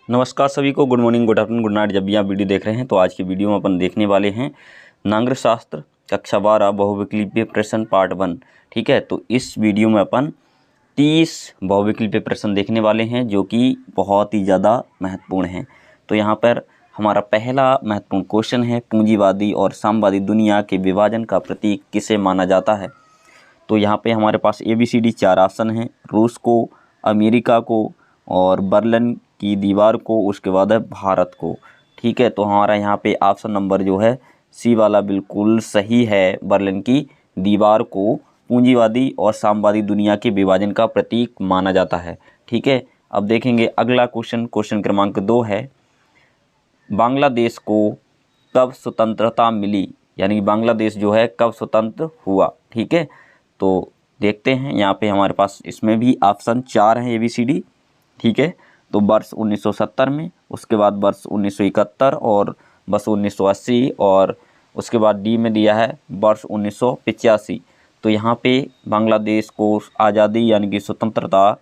नमस्कार सभी को, good morning, good afternoon, good night. जब भी आप वीडियो देख रहे हैं तो आज की वीडियो में अपन देखने वाले हैं नागरिक शास्त्र कक्षा 12 बहुविकल्पीय प्रश्न पार्ट 1। ठीक है, तो इस वीडियो में अपन 30 बहुविकल्पीय प्रश्न देखने वाले हैं जो कि बहुत ही ज़्यादा महत्वपूर्ण हैं। तो यहाँ पर हमारा पहला महत्वपूर्ण क्वेश्चन है, पूंजीवादी और साम्यवादी दुनिया के विभाजन का प्रतीक किसे माना जाता है। तो यहाँ पे हमारे पास ABCD 4 ऑप्शन हैं, रूस को, अमेरिका को और बर्लिन की दीवार को, उसके बाद है भारत को। ठीक है, तो हमारा यहाँ पे ऑप्शन नंबर जो है सी वाला बिल्कुल सही है। बर्लिन की दीवार को पूंजीवादी और साम्यवादी दुनिया के विभाजन का प्रतीक माना जाता है। ठीक है, अब देखेंगे अगला क्वेश्चन, क्वेश्चन क्रमांक 2 है, बांग्लादेश को कब स्वतंत्रता मिली, यानी बांग्लादेश जो है कब स्वतंत्र हुआ। ठीक है, तो देखते हैं यहाँ पे हमारे पास इसमें भी ऑप्शन 4 हैं ABCD। ठीक है, तो वर्ष 1970 में, उसके बाद वर्ष 1971 और वर्ष 1980 और उसके बाद डी में दिया है वर्ष 1985। तो यहाँ पे बांग्लादेश को आज़ादी यानी कि स्वतंत्रता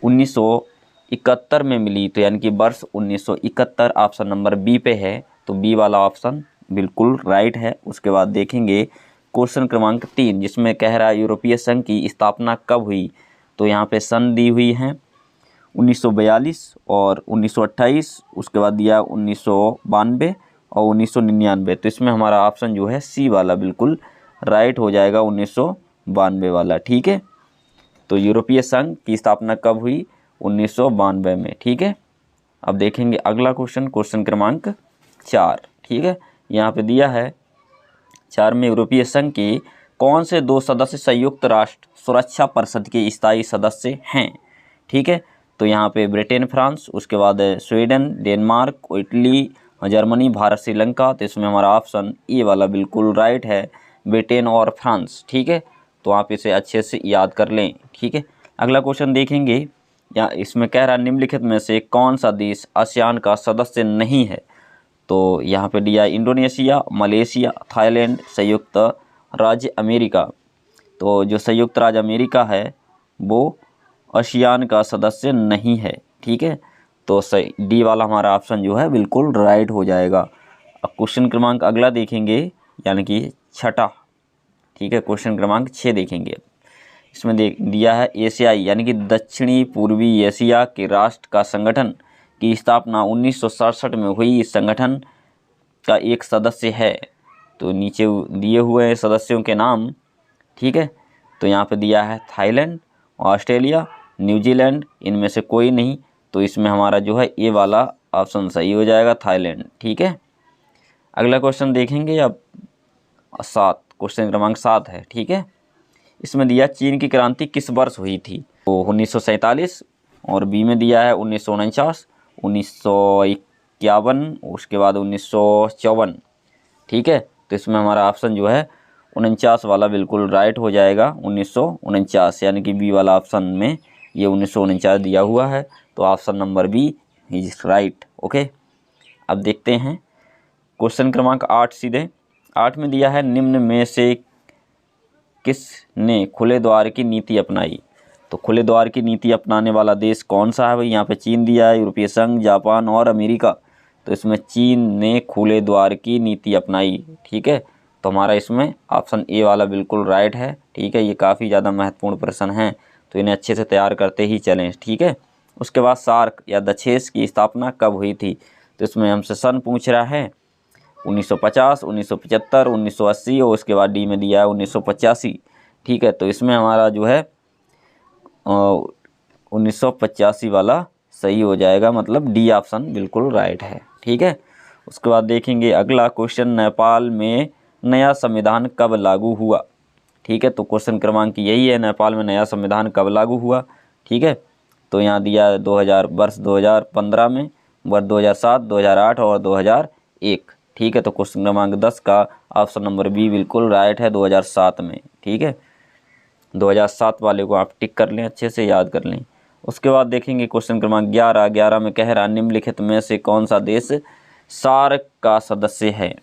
1971 में मिली, तो यानी कि वर्ष 1971 ऑप्शन नंबर बी पे है। तो बी वाला ऑप्शन बिल्कुल राइट है। उसके बाद देखेंगे क्वेश्चन क्रमांक 3, जिसमें कह रहा है यूरोपीय संघ की स्थापना कब हुई। तो यहाँ पे सन दी हुई है 1942 और 1928, उसके बाद दिया 1992 और 1999। तो इसमें हमारा ऑप्शन जो है सी वाला बिल्कुल राइट हो जाएगा, 1992 वाला। ठीक है, तो यूरोपीय संघ की स्थापना कब हुई, 1992 में। ठीक है, अब देखेंगे अगला क्वेश्चन, क्वेश्चन क्रमांक 4। ठीक है, यहाँ पे दिया है 4 में यूरोपीय संघ के कौन से 2 सदस्य संयुक्त राष्ट्र सुरक्षा परिषद के स्थायी सदस्य हैं। ठीक है, तो यहाँ पे ब्रिटेन, फ्रांस, उसके बाद Sweden, Denmark, Italy, Germany, Bharat, Sri Lanka. तो इसमें हमारा ऑप्शन ए वाला बिल्कुल राइट है, ब्रिटेन और फ्रांस। ठीक है, तो आप इसे अच्छे से याद कर लें। ठीक है, अगला क्वेश्चन देखेंगे, या इसमें कह रहा है निम्नलिखित में से कौन सा देश आसियान का सदस्य नहीं है। तो यहाँ पे दिया इंडोनेशिया, मलेशिया, थाईलैंड, संयुक्त राज्य अमेरिका। तो जो संयुक्त राज्य अमेरिका है वो आसियान का सदस्य नहीं है। ठीक है, तो सही डी वाला हमारा ऑप्शन जो है बिल्कुल राइट हो जाएगा। अब क्वेश्चन क्रमांक अगला देखेंगे, यानी कि छठा। ठीक है, क्वेश्चन क्रमांक 6 देखेंगे। इसमें दिया है एशियाई यानी कि दक्षिणी पूर्वी एशिया के राष्ट्र का संगठन की स्थापना 1967 में हुई। इस संगठन का एक सदस्य है। तो नीचे दिए हुए हैं सदस्यों के नाम। ठीक है, तो यहाँ पे दिया है थाईलैंड, ऑस्ट्रेलिया, न्यूजीलैंड, इनमें से कोई नहीं। तो इसमें हमारा जो है ए वाला ऑप्शन सही हो जाएगा, थाईलैंड। ठीक है, अगला क्वेश्चन देखेंगे अब 7, क्वेश्चन क्रमांक 7 है। ठीक है, इसमें दिया चीन की क्रांति किस वर्ष हुई थी। तो 1947 और बी में दिया है 1949, 1951, उसके बाद 1954। ठीक है, तो इसमें हमारा ऑप्शन जो है 49 वाला बिल्कुल राइट हो जाएगा, 1949, यानी कि बी वाला ऑप्शन में ये 1949 दिया हुआ है। तो option number B is right. Okay, अब देखते हैं क्वेश्चन क्रमांक 8 सीधे। 8 में दिया है निम्न में से किसने खुले द्वार की नीति अपनाई। तो खुले द्वार की नीति अपनाने वाला देश कौन सा है भाई। यहाँ पे चीन दिया है, यूरोपीय संघ, जापान और अमेरिका। तो इसमें चीन ने खुले द्वार की नीति अपनाई। ठीक है, तो हमारा इसमें ऑप्शन ए वाला बिल्कुल राइट है। ठीक है, ये काफ़ी ज़्यादा महत्वपूर्ण प्रश्न हैं, तो इन्हें अच्छे से तैयार करते ही चलें। ठीक है, उसके बाद सार्क या दक्षेस की स्थापना कब हुई थी। तो इसमें हमसे सन पूछ रहा है 1950, 1975, 1980 और उसके बाद डी में दिया है 1985। ठीक है, तो इसमें हमारा जो है 1985 वाला सही हो जाएगा, मतलब डी ऑप्शन बिल्कुल राइट है। ठीक है, उसके बाद देखेंगे अगला क्वेश्चन, नेपाल में नया संविधान कब लागू हुआ। ठीक है, तो क्वेश्चन क्रमांक यही है, नेपाल में नया संविधान कब लागू हुआ। ठीक है, तो यहाँ दिया 2000 वर्ष 2015 में, वर्ष 2007, 2008 और 2001। ठीक है, तो क्वेश्चन क्रमांक 10 का ऑप्शन नंबर बी बिल्कुल राइट है, 2007 में। ठीक है, 2007 वाले को आप टिक कर लें, अच्छे से याद कर लें। उसके बाद देखेंगे क्वेश्चन क्रमांक 11 में कह रहा निम्नलिखित में से कौन सा देश सार्क का सदस्य है।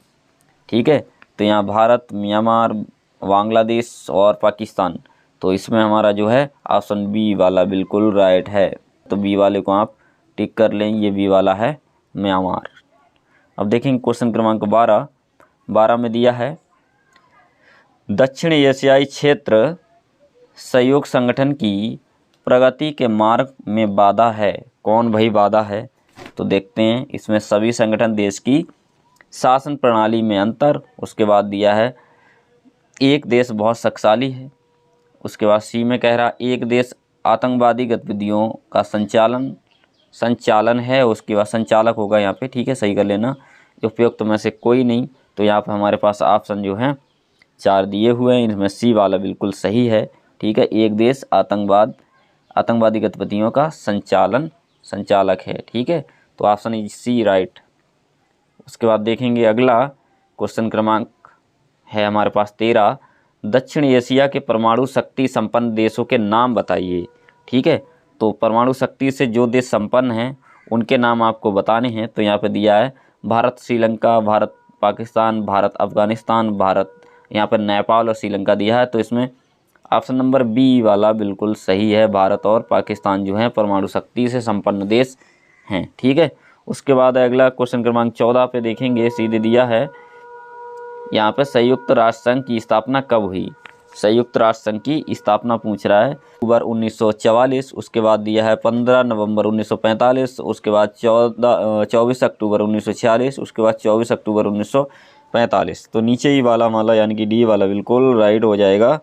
ठीक है, तो यहाँ भारत, म्यांमार, बांग्लादेश और पाकिस्तान। तो इसमें हमारा जो है ऑप्शन बी वाला बिल्कुल राइट है। तो बी वाले को आप टिक कर लें, ये बी वाला है म्यांमार। अब देखेंगे क्वेश्चन क्रमांक 12 में दिया है दक्षिण एशियाई क्षेत्र सहयोग संगठन की प्रगति के मार्ग में बाधा है। कौन भाई बाधा है? तो देखते हैं, इसमें सभी संगठन देश की शासन प्रणाली में अंतर, उसके बाद दिया है एक देश बहुत शक्तिशाली है, उसके बाद सी में कह रहा एक देश आतंकवादी गतिविधियों का संचालन है, उसके बाद संचालक होगा यहाँ पे, ठीक है, सही कर लेना। उपयुक्त में से कोई नहीं, तो यहाँ पे हमारे पास ऑप्शन जो है 4 दिए हुए हैं, इनमें सी वाला बिल्कुल सही है, ठीक है। एक देश आतंकवादी गतिविधियों का संचालक है, ठीक है, तो ऑप्शन इज सी राइट। उसके बाद देखेंगे अगला क्वेश्चन क्रमांक है हमारे पास 13, दक्षिण एशिया के परमाणु शक्ति संपन्न देशों के नाम बताइए, ठीक है। तो परमाणु शक्ति से जो देश संपन्न हैं उनके नाम आपको बताने हैं। तो यहाँ पे दिया है भारत श्रीलंका, भारत पाकिस्तान, भारत अफगानिस्तान, भारत, यहाँ पर नेपाल और श्रीलंका दिया है। तो इसमें ऑप्शन नंबर बी वाला बिल्कुल सही है, भारत और पाकिस्तान जो है परमाणु शक्ति से संपन्न देश हैं, ठीक है। उसके बाद अगला क्वेश्चन क्रमांक 14 पे देखेंगे, सीधे दिया है यहाँ पे संयुक्त राष्ट्र संघ की स्थापना कब हुई। संयुक्त राष्ट्र संघ की स्थापना पूछ रहा है, अक्टूबर 1944, उसके बाद दिया है 15 नवंबर 1945, उसके बाद 24 अक्टूबर 1946, उसके बाद 24 अक्टूबर 1945। तो नीचे ही वाला माला यानी कि डी वाला बिल्कुल राइट हो जाएगा,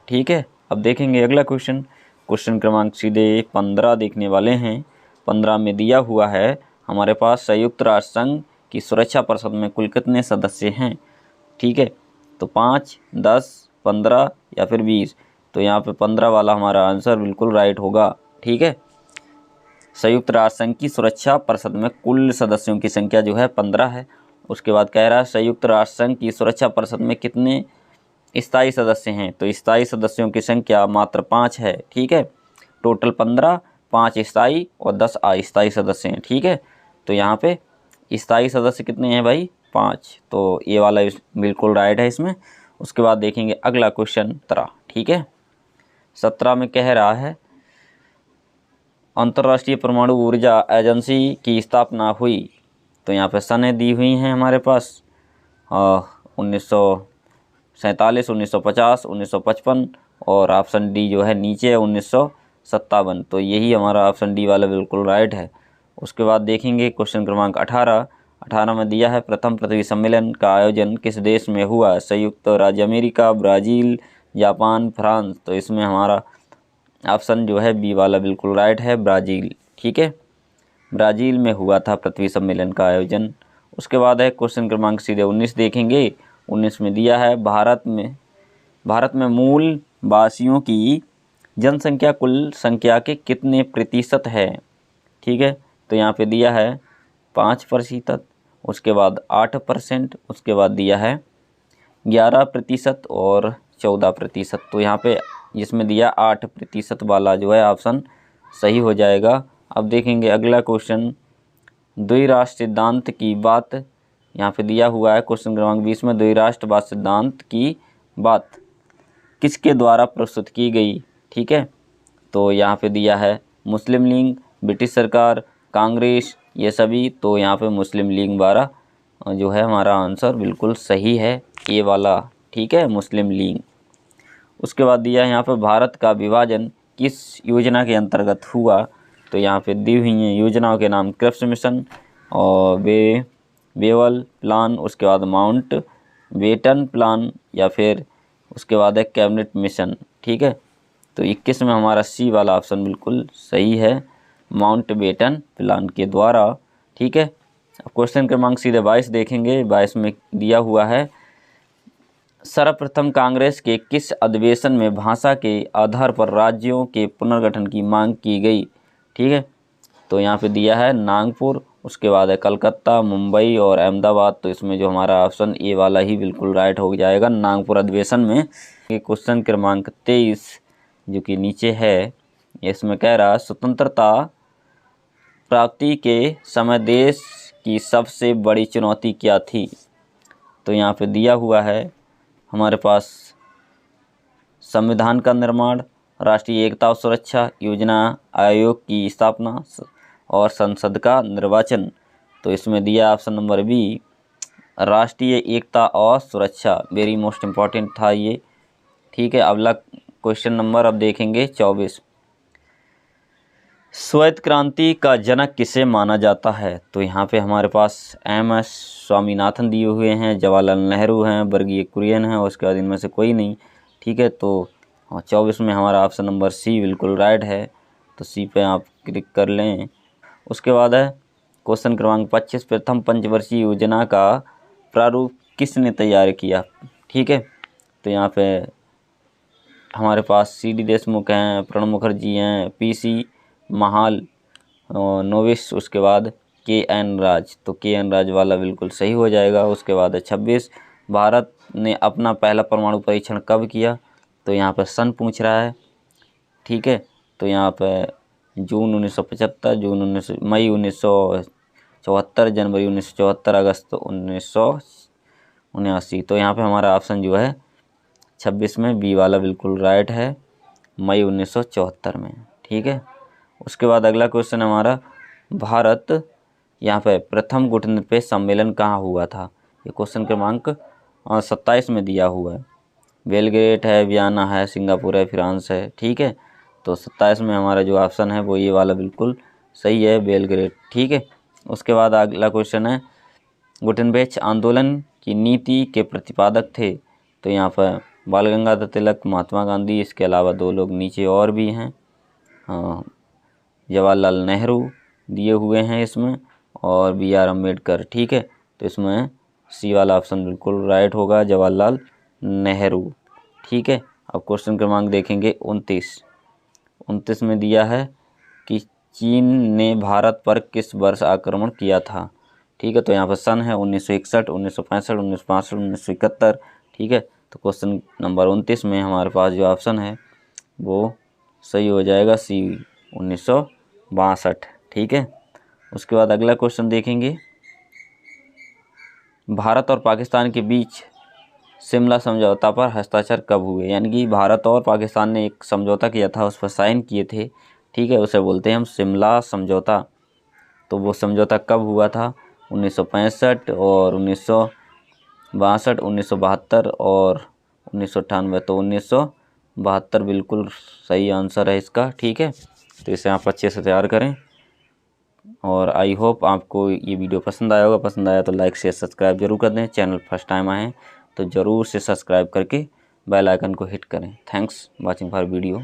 ठीक है। अब देखेंगे अगला क्वेश्चन क्रमांक सीधे 15 देखने वाले हैं। 15 में दिया हुआ है हमारे पास संयुक्त राष्ट्र संघ की सुरक्षा परिषद में कुल कितने सदस्य हैं, ठीक है। तो 5, 10, 15 या फिर 20। तो यहाँ पे 15 वाला हमारा आंसर बिल्कुल राइट होगा, ठीक है। संयुक्त राष्ट्र संघ की सुरक्षा परिषद में कुल सदस्यों की संख्या जो है 15 है। उसके बाद कह रहा है संयुक्त राष्ट्र संघ की सुरक्षा परिषद में कितने स्थायी सदस्य हैं। तो स्थायी सदस्यों की संख्या मात्र 5 है, ठीक है। टोटल 15, 5 स्थायी और 10 अस्थायी सदस्य हैं, ठीक है। तो यहाँ पे स्थायी सदस्य कितने हैं भाई, 5। तो ये वाला बिल्कुल राइट है इसमें। उसके बाद देखेंगे अगला क्वेश्चन 17, ठीक है। 17 में कह रहा है अंतर्राष्ट्रीय परमाणु ऊर्जा एजेंसी की स्थापना हुई। तो यहाँ पे सनें दी हुई हैं हमारे पास 1947, 1950, 1955 और ऑप्शन डी जो है नीचे है 1957। तो यही हमारा ऑप्शन डी वाला बिल्कुल राइट है। उसके बाद देखेंगे क्वेश्चन क्रमांक 18 में दिया है प्रथम पृथ्वी सम्मेलन का आयोजन किस देश में हुआ। संयुक्त राज्य अमेरिका, ब्राज़ील, जापान, फ्रांस। तो इसमें हमारा ऑप्शन जो है बी वाला बिल्कुल राइट है, ब्राज़ील, ठीक है। ब्राज़ील में हुआ था पृथ्वी सम्मेलन का आयोजन। उसके बाद है क्वेश्चन क्रमांक सीधे 19 देखेंगे। 19 में दिया है भारत में मूल वासियों की जनसंख्या कुल संख्या के कितने प्रतिशत है, ठीक है। तो यहाँ पे दिया है 5%, उसके बाद 8%, उसके बाद दिया है 11% और 14%। तो यहाँ पे जिसमें दिया 8% वाला जो है ऑप्शन सही हो जाएगा। अब देखेंगे अगला क्वेश्चन, द्विराष्ट्र सिद्धांत की बात यहाँ पे दिया हुआ है क्वेश्चन क्रमांक 20 में द्विराष्ट्रवाद सिद्धांत की बात किसके द्वारा प्रस्तुत की गई, ठीक है। तो यहाँ पे दिया है मुस्लिम लीग, ब्रिटिश सरकार, कांग्रेस, ये सभी। तो यहाँ पे मुस्लिम लीग द्वारा जो है हमारा आंसर बिल्कुल सही है, ए वाला, ठीक है, मुस्लिम लीग। उसके बाद दिया है यहाँ पे भारत का विभाजन किस योजना के अंतर्गत हुआ। तो यहाँ पे दी हुई हैं योजनाओं के नाम क्रिप्स मिशन और बेवल प्लान, उसके बाद माउंट बेटन प्लान या फिर उसके बाद है कैबिनेट मिशन, ठीक है। तो 21 में हमारा सी वाला ऑप्शन बिल्कुल सही है, माउंट बेटन प्लान के द्वारा, ठीक है। अब क्वेश्चन क्रमांक सीधे 22 देखेंगे। 22 में दिया हुआ है सर्वप्रथम कांग्रेस के किस अधिवेशन में भाषा के आधार पर राज्यों के पुनर्गठन की मांग की गई, ठीक है। तो यहाँ पे दिया है नागपुर, उसके बाद है कलकत्ता, मुंबई और अहमदाबाद। तो इसमें जो हमारा ऑप्शन ए वाला ही बिल्कुल राइट हो जाएगा, नागपुर अधिवेशन में। ये क्वेश्चन क्रमांक 23 जो कि नीचे है, इसमें कह रहा स्वतंत्रता प्राप्ति के समय देश की सबसे बड़ी चुनौती क्या थी। तो यहाँ पे दिया हुआ है हमारे पास संविधान का निर्माण, राष्ट्रीय एकता और सुरक्षा, योजना आयोग की स्थापना और संसद का निर्वाचन। तो इसमें दिया ऑप्शन नंबर बी, राष्ट्रीय एकता और सुरक्षा। वेरी मोस्ट इम्पॉर्टेंट था ये। ठीक है, अगला क्वेश्चन नंबर अब देखेंगे 24। श्वेत क्रांति का जनक किसे माना जाता है? तो यहाँ पे हमारे पास एम.एस. स्वामीनाथन दिए हुए हैं, जवाहरलाल नेहरू हैं, वर्गीय कुरियन हैं, और उसके बाद इनमें से कोई नहीं। ठीक है, तो 24 में हमारा ऑप्शन नंबर सी बिल्कुल राइट है। तो सी पे आप क्लिक कर लें। उसके बाद है क्वेश्चन क्रमांक 25, प्रथम पंचवर्षीय योजना का प्रारूप किसने तैयार किया? ठीक है, तो यहाँ पे हमारे पास सी.डी. देशमुख हैं, प्रणब मुखर्जी हैं, पी.सी. महाल, नोविस, उसके बाद के.एन. राज। तो के.एन. राज वाला बिल्कुल सही हो जाएगा। उसके बाद है 26, भारत ने अपना पहला परमाणु परीक्षण कब किया? तो यहाँ पर सन पूछ रहा है। ठीक है, तो यहाँ पर जून 1975, मई 1974, जनवरी 1974, अगस्त 1979। तो यहाँ पे हमारा ऑप्शन जो है 26 में बी वाला बिल्कुल राइट है, मई 1974 में। ठीक है, उसके बाद अगला क्वेश्चन हमारा, भारत यहाँ पे प्रथम गुटनिरपेक्ष सम्मेलन कहाँ हुआ था? ये क्वेश्चन क्रमांक 27 में दिया हुआ है। बेलग्रेड है, वियना है, सिंगापुर है, फ्रांस है। ठीक है, तो 27 में हमारा जो ऑप्शन है वो ये वाला बिल्कुल सही है, बेलग्रेड। ठीक है, उसके बाद अगला क्वेश्चन है, गुटनिरपेक्ष आंदोलन की नीति के प्रतिपादक थे? तो यहाँ पर बाल गंगाधर तिलक, महात्मा गांधी, इसके अलावा दो लोग नीचे और भी हैं, जवाहरलाल नेहरू दिए हुए हैं इसमें, और बी.आर. अम्बेडकर। ठीक है, तो इसमें सी वाला ऑप्शन बिल्कुल राइट होगा, जवाहरलाल नेहरू। ठीक है, अब क्वेश्चन क्रमांक देखेंगे 29 में दिया है कि चीन ने भारत पर किस वर्ष आक्रमण किया था? ठीक है, तो यहाँ पर सन है 1961, 1965, 1965, 1971। ठीक है, तो क्वेश्चन नंबर 29 में हमारे पास जो ऑप्शन है वो सही हो जाएगा, सी 1962। ठीक है, उसके बाद अगला क्वेश्चन देखेंगे, भारत और पाकिस्तान के बीच शिमला समझौता पर हस्ताक्षर कब हुए? यानी कि भारत और पाकिस्तान ने एक समझौता किया था, उस पर साइन किए थे। ठीक है, उसे बोलते हैं हम शिमला समझौता। तो वो समझौता कब हुआ था? 1965 और 1962, 1972 और 1998। तो 1972 बिल्कुल सही आंसर है इसका। ठीक है, तो इसे आप अच्छे से तैयार करें, और आई होप आपको ये वीडियो पसंद आया होगा। पसंद आया तो लाइक शेयर सब्सक्राइब जरूर कर दें। चैनल फर्स्ट टाइम आए हैं तो ज़रूर से सब्सक्राइब करके बेल आइकन को हिट करें। Thanks watching for video.